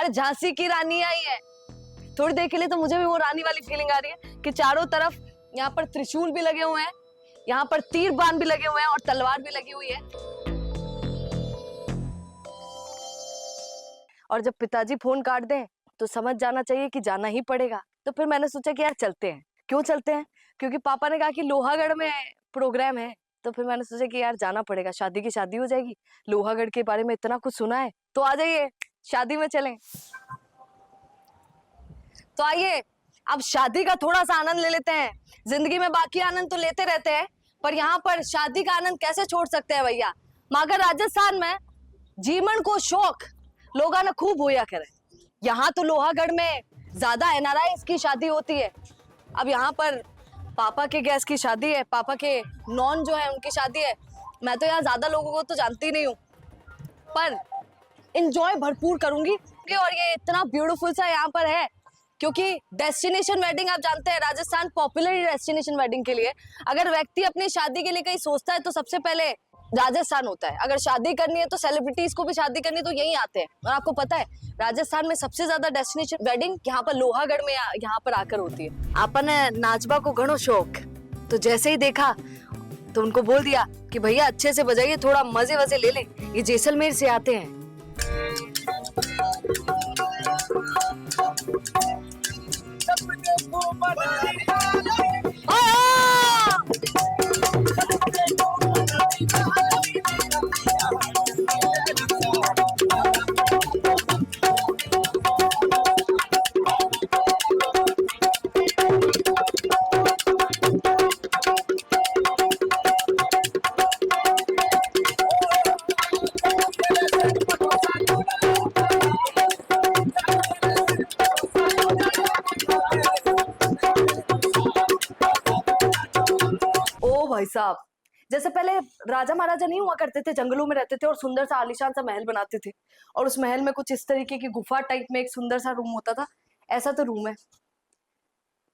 अरे झांसी की रानी आई है। थोड़ी देर के लिए तो मुझे भी वो रानी वाली फीलिंग आ रही है कि चारों तरफ यहाँ पर त्रिशूल भी लगे हुए हैं, यहाँ पर तीर बाण भी लगे हुए हैं और तलवार भी लगी हुई है। और जब पिताजी फोन काट दें तो समझ जाना चाहिए कि जाना ही पड़ेगा। तो फिर मैंने सोचा कि यार चलते हैं। क्यों चलते हैं? क्योंकि पापा ने कहा कि लोहागढ़ में प्रोग्राम है। तो फिर मैंने सोचा कि यार जाना पड़ेगा, शादी की शादी हो जाएगी। लोहागढ़ के बारे में इतना कुछ सुना है, तो आ जाइए शादी में चलें। तो आइए अब शादी का थोड़ा सा आनंद ले लेते हैं। जिंदगी में बाकी आनंद तो लेते रहते हैं, पर यहाँ पर शादी का आनंद कैसे छोड़ सकते हैं भैया। मगर राजस्थान में जीवन को शौक लोग ना खूब होया करे। यहाँ तो लोहागढ़ में ज्यादा एनआरआई की शादी होती है। अब यहाँ पर पापा के गैस की शादी है, पापा के नॉन जो है उनकी शादी है। मैं तो यहाँ ज्यादा लोगों को तो जानती नहीं हूँ, पर इंजॉय भरपूर करूंगी। और ये इतना ब्यूटीफुल सा यहाँ पर है क्योंकि डेस्टिनेशन वेडिंग आप जानते हैं, राजस्थान पॉपुलर डेस्टिनेशन वेडिंग के लिए। अगर व्यक्ति अपनी शादी के लिए कहीं सोचता है तो सबसे पहले राजस्थान होता है। अगर शादी करनी है तो सेलिब्रिटीज को भी शादी करनी है तो यहीं आते हैं। और आपको पता है राजस्थान में सबसे ज्यादा डेस्टिनेशन वेडिंग यहाँ पर लोहागढ़ में यहाँ पर आकर होती है। आपन नाचबा को घणो शौक, तो जैसे ही देखा तो उनको बोल दिया कि भैया अच्छे से बजाइए, थोड़ा मजे वजे ले लें, ये जैसलमेर से आते हैं। भाई साहब, जैसे पहले राजा महाराजा नहीं हुआ करते थे, जंगलों में रहते थे और सुंदर सा आलीशान सा महल बनाते थे, और उस महल में कुछ इस तरीके की गुफा टाइप में एक सुंदर सा रूम होता था। ऐसा तो रूम है।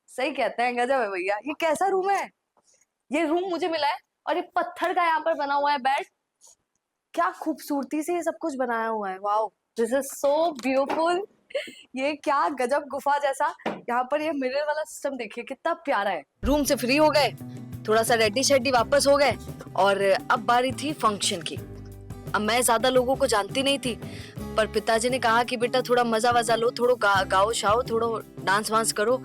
सही कहते हैं, गजब है भैया। ये कैसा रूम है? ये रूम मुझे मिला है और ये पत्थर का यहाँ पर बना हुआ है बेड। क्या खूबसूरती से ये सब कुछ बनाया हुआ है। Wow, this is so beautiful. ये क्या गजब गुफा जैसा। यहाँ पर ये मिरर वाला सिस्टम देखिए कितना प्यारा है। रूम से फ्री हो गए, थोड़ा सा रेडी शेडी वापस हो गए, और अब बारी थी फंक्शन की। अब मैं ज्यादा लोगों को जानती नहीं थी, पर पिताजी ने कहा कि बेटा थोड़ा मजा वजा लो, थोड़ा गाओ शाओ, थोड़ा डांस वांस करो।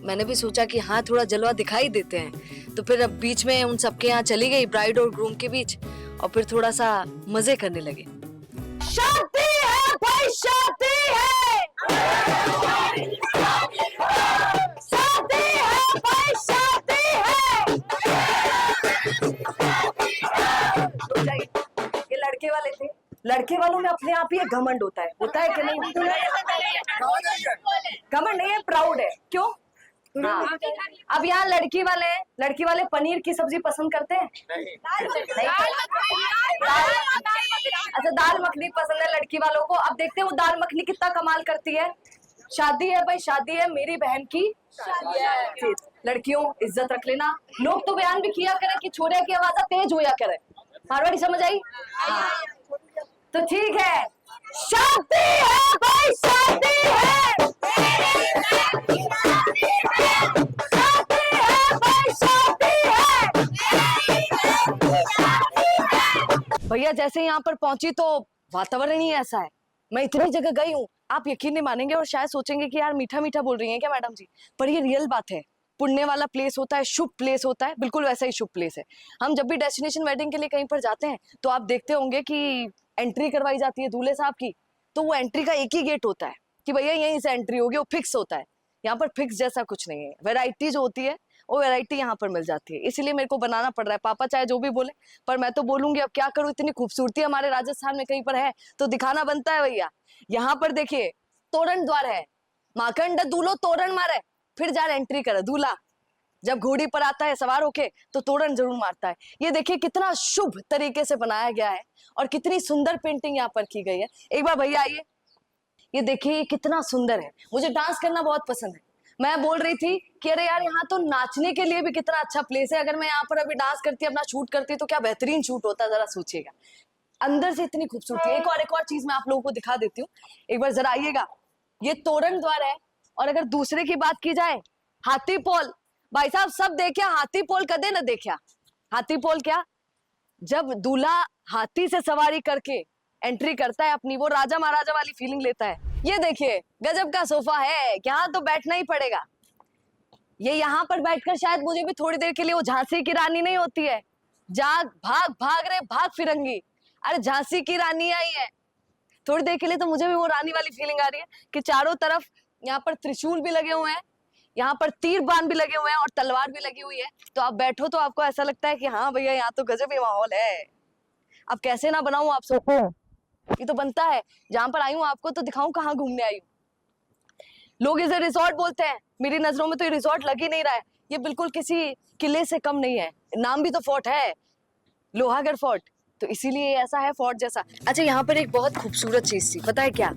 मैंने भी सोचा कि हाँ थोड़ा जलवा दिखाई देते हैं। तो फिर अब बीच में उन सबके यहाँ चली गई, ब्राइड और ग्रूम के बीच, और फिर थोड़ा सा मजे करने लगे। शादी है भाई, शादी है, शादी है भाई, शादी है। ये लड़के वाले थे। लड़के वालों में अपने आप ही एक घमंड होता है कि नहीं? घमंड नहीं है, प्राउड है। क्यों? हाँ। अब यहाँ लड़की वाले पनीर की सब्जी पसंद करते हैं? नहीं। अच्छा, दाल मखनी पसंद है लड़की वालों को। अब देखते हैं वो दाल मखनी कितना कमाल करती है। शादी है भाई, शादी है, मेरी बहन की शादी है। लड़कियों इज्जत रख लेना। लोग तो बयान भी किया करें कि छोरे की आवाज तेज होया करे। मारवाड़ी समझ आई? तो ठीक है, शादी है भाई, शादी है, शादी है भाई, शादी है। भैया जैसे यहाँ पर पहुंची तो वातावरण ही ऐसा है। मैं इतनी जगह गई हूँ, आप यकीन नहीं मानेंगे और शायद सोचेंगे कि यार मीठा मीठा बोल रही हैं क्या मैडम जी, पर ये रियल बात है। पुण्य वाला प्लेस होता है, शुभ प्लेस होता है, बिल्कुल वैसा ही शुभ प्लेस है। हम जब भी डेस्टिनेशन वेडिंग के लिए कहीं पर जाते हैं तो आप देखते होंगे कि एंट्री करवाई जाती है दूल्हे साहब की, तो वो एंट्री का एक ही गेट होता है कि भैया यहीं से एंट्री होगी, वो फिक्स होता है। यहाँ पर फिक्स जैसा कुछ नहीं है, वैरायटी जो होती है वो वैरायटी यहाँ पर मिल जाती है। इसीलिए मेरे को बनाना पड़ रहा है। पापा चाहे जो भी बोले, पर मैं तो बोलूंगी। अब क्या करूँ, इतनी खूबसूरती हमारे राजस्थान में कहीं पर है तो दिखाना बनता है भैया। यहाँ पर देखिए तोरण द्वार है, माखंड दूल्हो तोरण मारे फिर जा एंट्री करे। दूल्हा जब घोड़ी पर आता है सवार होके तो तोरण जरूर मारता है। ये देखिए कितना शुभ तरीके से बनाया गया है और कितनी सुंदर पेंटिंग यहाँ पर की गई है। एक बार भैया आइए, ये देखिए कितना सुंदर है। मुझे डांस करना बहुत पसंद है। मैं बोल रही थी कि अरे यार यहाँ तो नाचने के लिए भी कितना अच्छा प्लेस है। अगर मैं यहाँ पर अभी डांस करती, अपना शूट करती तो क्या बेहतरीन शूट होता, जरा सोचिएगा। अंदर से इतनी खूबसूरती। एक और चीज मैं आप लोगों को दिखा देती हूँ, एक बार जरा आइएगा। ये तोरण द्वार है। और अगर दूसरे की बात की जाए, हाथी पोल, भाई साहब सब देखा, हाथी पोल कदे न देखा। हाथी पोल क्या, जब दूल्हा हाथी से सवारी करके एंट्री करता है अपनी, वो राजा महाराजा वाली फीलिंग लेता है। ये देखिए गजब का सोफा है, यहाँ तो बैठना ही पड़ेगा। ये यहाँ पर बैठकर शायद मुझे भी थोड़ी देर के लिए वो झांसी की रानी नहीं होती है, जाग भाग भाग रे भाग फिरंगी, अरे झांसी की रानी आई है। थोड़ी देर के लिए तो मुझे भी वो रानी वाली फीलिंग आ रही है कि चारों तरफ यहाँ पर त्रिशूल भी लगे हुए हैं, यहाँ पर तीर बाण भी लगे हुए हैं और तलवार भी लगी हुई है। तो आप बैठो तो आपको ऐसा लगता है कि हाँ भैया यहाँ तो गजब ही माहौल है। अब कैसे ना बनाऊं आप सबको, ये तो बनता है। जहां पर आई हूँ आपको तो दिखाऊं कहाँ घूमने आई हूँ। लोग इसे रिजॉर्ट बोलते हैं, मेरी नजरों में तो ये रिजॉर्ट लग ही नहीं रहा है। ये बिल्कुल किसी किले से कम नहीं है, नाम भी तो फोर्ट है, लोहागढ़ फोर्ट, तो इसीलिए ऐसा है फोर्ट जैसा। अच्छा, यहाँ पर एक बहुत खूबसूरत चीज थी, पता है क्या?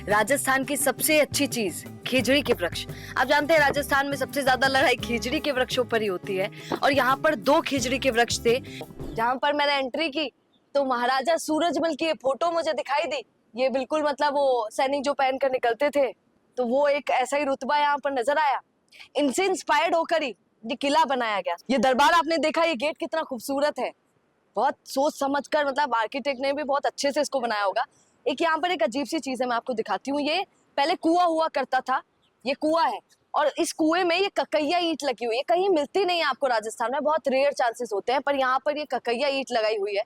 राजस्थान की सबसे अच्छी चीज खिजड़ी के वृक्ष। आप जानते हैं राजस्थान में सबसे ज्यादा लड़ाई खिजड़ी के वृक्षों पर ही होती है, और यहाँ पर 2 खिजड़ी के वृक्ष थे। जहाँ पर मैंने एंट्री की तो महाराजा सूरजमल की फोटो मुझे दिखाई दी। ये बिल्कुल मतलब वो सैनिक जो पहन कर निकलते थे, तो वो एक ऐसा ही रुतबा यहाँ पर नजर आया। इनसे इंस्पायर्ड होकर ही ये किला बनाया गया। ये दरबार आपने देखा, ये गेट कितना खूबसूरत है, बहुत सोच समझकर, मतलब आर्किटेक्ट ने भी बहुत अच्छे से इसको बनाया होगा। एक यहाँ पर एक अजीब सी चीज है, मैं आपको दिखाती हूँ। ये पहले कुआं हुआ करता था, ये कुआं है, और इस कुएं में ये ककैया ईंट लगी हुई है। कहीं मिलती नहीं है आपको राजस्थान में, बहुत रेयर चांसेस होते हैं, पर यहाँ पर ये ककैया ईंट लगाई हुई है।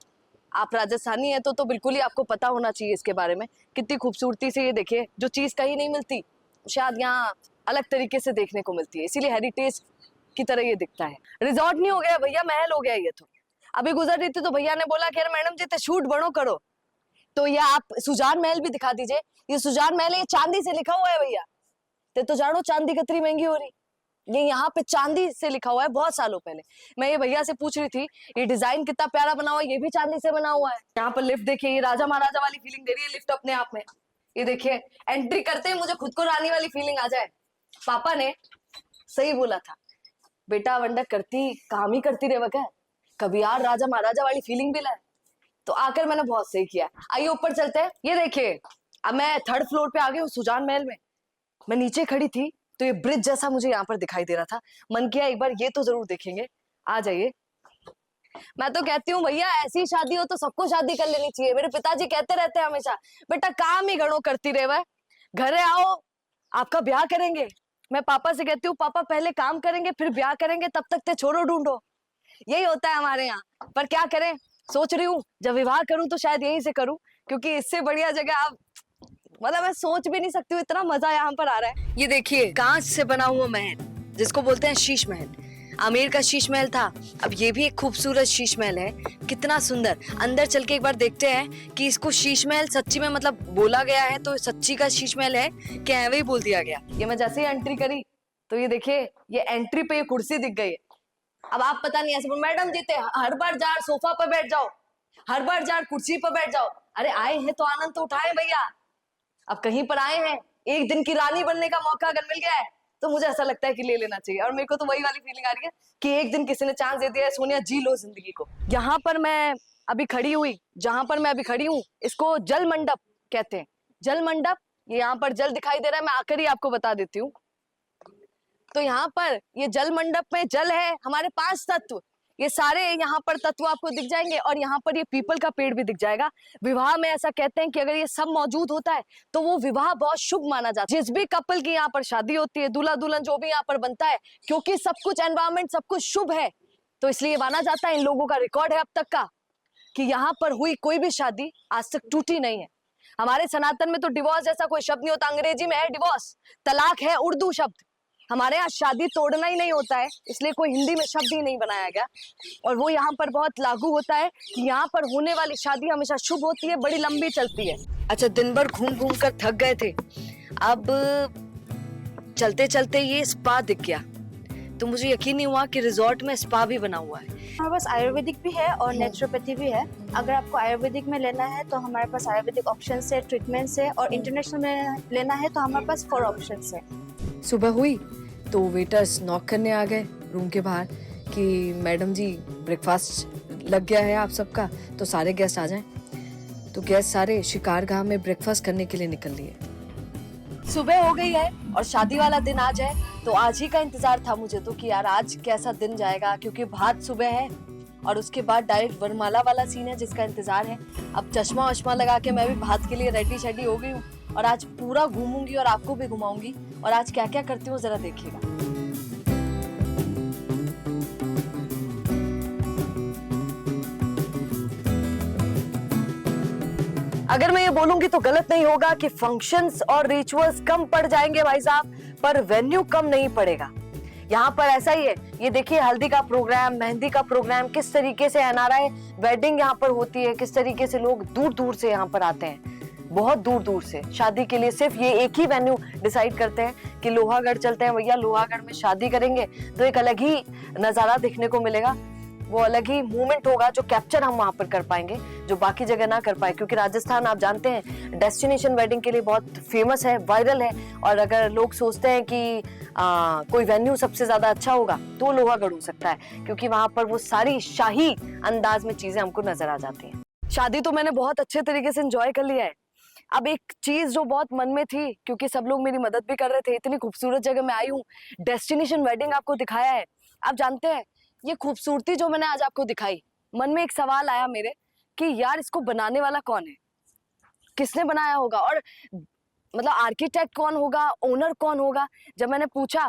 आप राजस्थानी है तो बिल्कुल ही आपको पता होना चाहिए इसके बारे में। कितनी खूबसूरती से ये देखिए, जो चीज कहीं नहीं मिलती शायद यहाँ अलग तरीके से देखने को मिलती है, इसीलिए हेरिटेज की तरह ये दिखता है। रिजॉर्ट नहीं हो गया भैया, महल हो गया ये तो। अभी गुजर रही थी तो भैया ने बोला कि मैडम जी शूट बड़ो करो, तो ये आप सुजान महल भी दिखा दीजिए। ये सुजान महल है, ये चांदी से लिखा हुआ है भैया, तो जानो चांदी कितनी महंगी हो रही। ये यहाँ पे चांदी से लिखा हुआ है बहुत सालों पहले। मैं ये भैया से पूछ रही थी, ये डिजाइन कितना प्यारा बना हुआ है, ये भी चांदी से बना हुआ है। यहाँ पर लिफ्ट देखिए, ये राजा महाराजा वाली फीलिंग दे रही है लिफ्ट अपने आप में। ये देखिए, एंट्री करते ही मुझे खुद को रानी वाली फीलिंग आ जाए। पापा ने सही बोला था, बेटा वंडा करती काम ही करती रहे क्या, कभी यार राजा महाराजा वाली फीलिंग भी लाए। तो आकर मैंने बहुत सही किया। आइए ऊपर चलते हैं। ये देखिए, अब मैं 3rd फ्लोर पे आ गई हूँ सुजान महल में। मैं नीचे खड़ी थी तो ये ब्रिज जैसा मुझे यहाँ पर दिखाई दे रहा था, मन किया एक बार ये तो जरूर देखेंगे। आ जाइए। मैं तो कहती हूँ भैया ऐसी शादी हो तो सबको शादी कर लेनी चाहिए। मेरे पिताजी कहते रहते हैं हमेशा, बेटा काम ही घड़ो करती रहे, वह घरे आओ आपका ब्याह करेंगे। मैं पापा से कहती हूँ, पापा पहले काम करेंगे फिर ब्याह करेंगे, तब तक ते छोरो ढूंढो। यही होता है हमारे यहाँ, पर क्या करें, सोच रही हूँ जब विवाह करूं तो शायद यहीं से करूं, क्योंकि इससे बढ़िया जगह आप मतलब मैं सोच भी नहीं सकती हूँ, इतना मजा यहाँ पर आ रहा है। ये देखिए, कांच से बना हुआ महल, जिसको बोलते हैं शीश महल। आमेर का शीश महल था, अब ये भी एक खूबसूरत शीश महल है। कितना सुंदर। अंदर चल के एक बार देखते हैं कि इसको शीश महल सच्ची में मतलब बोला गया है तो सच्ची का शीश महल है क्या, वही बोल दिया गया। ये मैं जैसे ही एंट्री करी तो ये देखिए, ये एंट्री पे ये कुर्सी दिख गई है। अब आप पता नहीं ऐसे मैडम जीते हर बार जार सोफा पर बैठ जाओ, हर बार जार कुर्सी पर बैठ जाओ। अरे आए हैं तो आनंद तो उठाए भैया। अब कहीं पर आए हैं, एक दिन की रानी बनने का मौका अगर मिल गया है तो मुझे ऐसा लगता है कि ले लेना चाहिए। और मेरे को तो वही वाली फीलिंग आ रही है कि एक दिन किसी ने चांस दे दिया है, सोनिया जी लो जिंदगी को। यहाँ पर मैं अभी खड़ी हुई, जहां पर मैं अभी खड़ी हूँ इसको जल मंडप कहते हैं। जल मंडप, ये यहाँ पर जल दिखाई दे रहा है, मैं आकर ही आपको बता देती हूँ। तो यहाँ पर ये जल मंडप में जल है, हमारे 5 तत्व, ये सारे यहाँ पर तत्व आपको दिख जाएंगे, और यहाँ पर ये पीपल का पेड़ भी दिख जाएगा। विवाह में ऐसा कहते हैं कि अगर ये सब मौजूद होता है तो वो विवाह बहुत शुभ माना जाता है। जिस भी कपल की यहाँ पर शादी होती है, दूल्हा दुल्हन जो भी यहाँ पर बनता है, क्योंकि सब कुछ एनवायरमेंट सब कुछ शुभ है, तो इसलिए माना जाता है, इन लोगों का रिकॉर्ड है अब तक का, कि यहाँ पर हुई कोई भी शादी आज तक टूटी नहीं है। हमारे सनातन में तो डिवोर्स जैसा कोई शब्द नहीं होता, अंग्रेजी में है डिवोर्स, तलाक है उर्दू शब्द। हमारे यहाँ शादी तोड़ना ही नहीं होता है, इसलिए कोई हिंदी में शब्द ही नहीं बनाया गया, और वो यहाँ पर बहुत लागू होता है कि यहाँ पर होने वाली शादी हमेशा शुभ होती है, बड़ी लंबी चलती है। अच्छा, दिन भर घूम घूम कर थक गए थे, अब चलते चलते ये स्पा दिख गया, तो मुझे यकीन नहीं हुआ कि रिजॉर्ट में स्पा भी बना हुआ है। हमारे पास आयुर्वेदिक भी है और नेचुरोपैथी भी है। अगर आपको आयुर्वेदिक में लेना है तो हमारे पास आयुर्वेदिक ऑप्शन है, ट्रीटमेंट है, और इंटरनेशनल में लेना है तो हमारे पास 4 ऑप्शन है। सुबह हुई तो वेटर्स नॉक करने आ गए रूम के बाहर कि मैडम जी ब्रेकफास्ट लग गया है आप सबका, तो सारे गेस्ट आ जाएं। तो गेस्ट सारे शिकारगाह में ब्रेकफास्ट करने के लिए निकल लिए। सुबह हो गई है और शादी वाला दिन आज है, तो आज ही का इंतजार था मुझे तो कि यार आज कैसा दिन जाएगा, क्योंकि भात सुबह है और उसके बाद डायरेक्ट वरमाला वाला सीन है जिसका इंतजार है। अब चश्मा वश्मा लगा के मैं भी भात के लिए रेडी शेडी हो गई हूँ और आज पूरा घूमूंगी और आपको भी घुमाऊंगी, और आज क्या क्या करती हूँ जरा देखिएगा। अगर मैं ये बोलूंगी तो गलत नहीं होगा कि फंक्शंस और रिचुअल्स कम पड़ जाएंगे भाई साहब, पर वेन्यू कम नहीं पड़ेगा। यहाँ पर ऐसा ही है, ये देखिए हल्दी का प्रोग्राम, मेहंदी का प्रोग्राम, किस तरीके से एनआरआई वेडिंग यहाँ पर होती है, किस तरीके से लोग दूर दूर से यहाँ पर आते हैं, बहुत दूर दूर से शादी के लिए। सिर्फ ये एक ही वेन्यू डिसाइड करते हैं कि लोहागढ़ चलते हैं भैया, लोहागढ़ में शादी करेंगे, तो एक अलग ही नजारा देखने को मिलेगा, वो अलग ही मूवमेंट होगा जो कैप्चर हम वहां पर कर पाएंगे, जो बाकी जगह ना कर पाए। क्योंकि राजस्थान आप जानते हैं डेस्टिनेशन वेडिंग के लिए बहुत फेमस है, वायरल है, और अगर लोग सोचते हैं कि कोई वेन्यू सबसे ज्यादा अच्छा होगा तो लोहागढ़ हो सकता है, क्योंकि वहां पर वो सारी शाही अंदाज में चीजें हमको नजर आ जाती हैं। शादी तो मैंने बहुत अच्छे तरीके से एंजॉय कर लिया है। अब एक चीज जो बहुत मन में थी, क्योंकि सब लोग मेरी मदद भी कर रहे थे, इतनी खूबसूरत जगह में आई हूँ, डेस्टिनेशन वेडिंग आपको दिखाया है। आप जानते हैं ये खूबसूरती जो मैंने आज आपको दिखाई, मन में एक सवाल आया मेरे कि यार इसको बनाने वाला कौन है, किसने बनाया होगा, और मतलब आर्किटेक्ट कौन होगा, ओनर कौन होगा। जब मैंने पूछा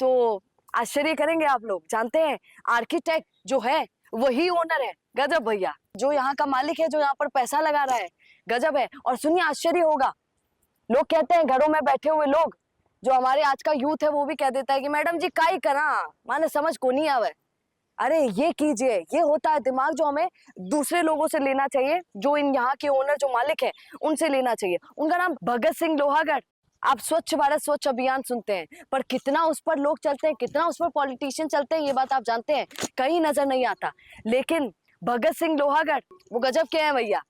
तो आश्चर्य करेंगे आप लोग, जानते हैं आर्किटेक्ट जो है वही ओनर है। गजब भैया, जो यहाँ का मालिक है, जो यहाँ पर पैसा लगा रहा है, गजब है। और सुनिए आश्चर्य होगा, लोग कहते हैं घरों में बैठे हुए लोग, जो हमारे आज का यूथ है वो भी कह देता है कि मैडम जी काई करा, माने समझ को नहीं आवे। अरे ये कीजिए, ये होता है दिमाग जो हमें दूसरे लोगों से लेना चाहिए, जो इन यहाँ के ओनर जो मालिक है उनसे लेना चाहिए। उनका नाम भगत सिंह लोहागढ़। आप स्वच्छ भारत स्वच्छ अभियान सुनते हैं, पर कितना उस पर लोग चलते हैं, कितना उस पर पॉलिटिशियन चलते हैं, ये बात आप जानते हैं, कहीं नजर नहीं आता। लेकिन भगत सिंह लोहागढ़ वो गजब के हैं भैया,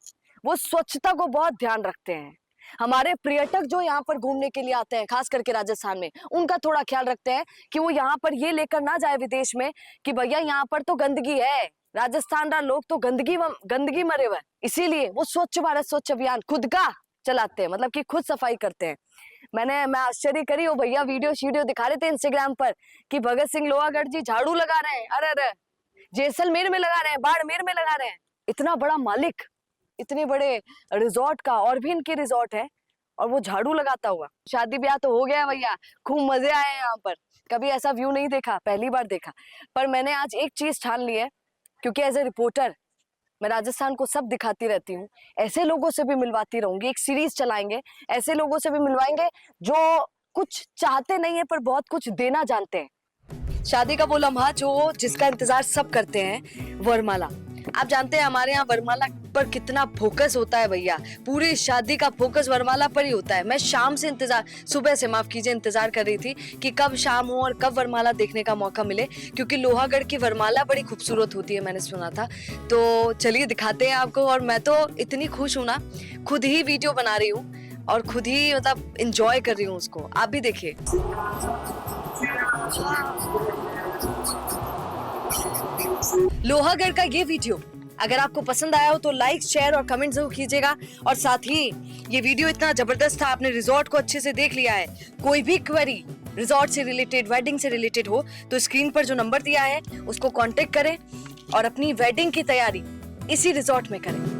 वो स्वच्छता को बहुत ध्यान रखते हैं। हमारे पर्यटक जो यहाँ पर घूमने के लिए आते हैं, खास करके राजस्थान में, उनका थोड़ा ख्याल रखते हैं कि वो यहाँ पर ये लेकर ना जाए विदेश में कि भैया यहाँ पर तो गंदगी है, राजस्थान का लोग तो गंदगी मरे हुए। इसीलिए वो स्वच्छ भारत स्वच्छ अभियान खुद का चलाते हैं, मतलब कि खुद सफाई करते हैं। मैं आश्चर्य करी हो भैया, वीडियो दिखा रहे थे इंस्टाग्राम पर कि भगत सिंह लोहागढ़ जी झाड़ू लगा रहे हैं, अरे जैसलमेर में लगा रहे हैं, बाड़मेर में लगा रहे हैं। इतना बड़ा मालिक, इतने बड़े रिजॉर्ट का, और भी इनके रिजॉर्ट है, और वो झाड़ू लगाता हुआ। शादी ब्याह तो हो गया भैया, खूब मजे आए यहाँ पर, कभी ऐसा व्यू नहीं देखा, पहली बार देखा। पर मैंने आज एक चीज ठान ली है, क्योंकि एज ए रिपोर्टर मैं राजस्थान को सब दिखाती रहती हूँ, ऐसे लोगों से भी मिलवाती रहूंगी। एक सीरीज चलाएंगे, ऐसे लोगों से भी मिलवाएंगे जो कुछ चाहते नहीं है पर बहुत कुछ देना जानते हैं। शादी का वो लम्हा जो जिसका इंतजार सब करते हैं, वरमाला। आप जानते हैं हमारे यहाँ वरमाला पर कितना फोकस होता है भैया, पूरी शादी का फोकस वरमाला पर ही होता है। मैं शाम से सुबह से माफ कीजिए इंतजार कर रही थी कि कब शाम हो और कब वरमाला देखने का मौका मिले, क्योंकि लोहागढ़ की वरमाला बड़ी खूबसूरत होती है, मैंने सुना था। तो चलिए दिखाते हैं आपको। और मैं तो इतनी खुश हूँ ना, खुद ही वीडियो बना रही हूँ और खुद ही मतलब इंजॉय कर रही हूँ उसको, आप भी देखिए। लोहागढ़ का ये वीडियो अगर आपको पसंद आया हो तो लाइक, शेयर और कमेंट जरूर कीजिएगा। और साथ ही ये वीडियो इतना जबरदस्त था, आपने रिजॉर्ट को अच्छे से देख लिया है। कोई भी क्वेरी रिजॉर्ट से रिलेटेड, वेडिंग से रिलेटेड हो तो स्क्रीन पर जो नंबर दिया है उसको कांटेक्ट करें और अपनी वेडिंग की तैयारी इसी रिजॉर्ट में करें।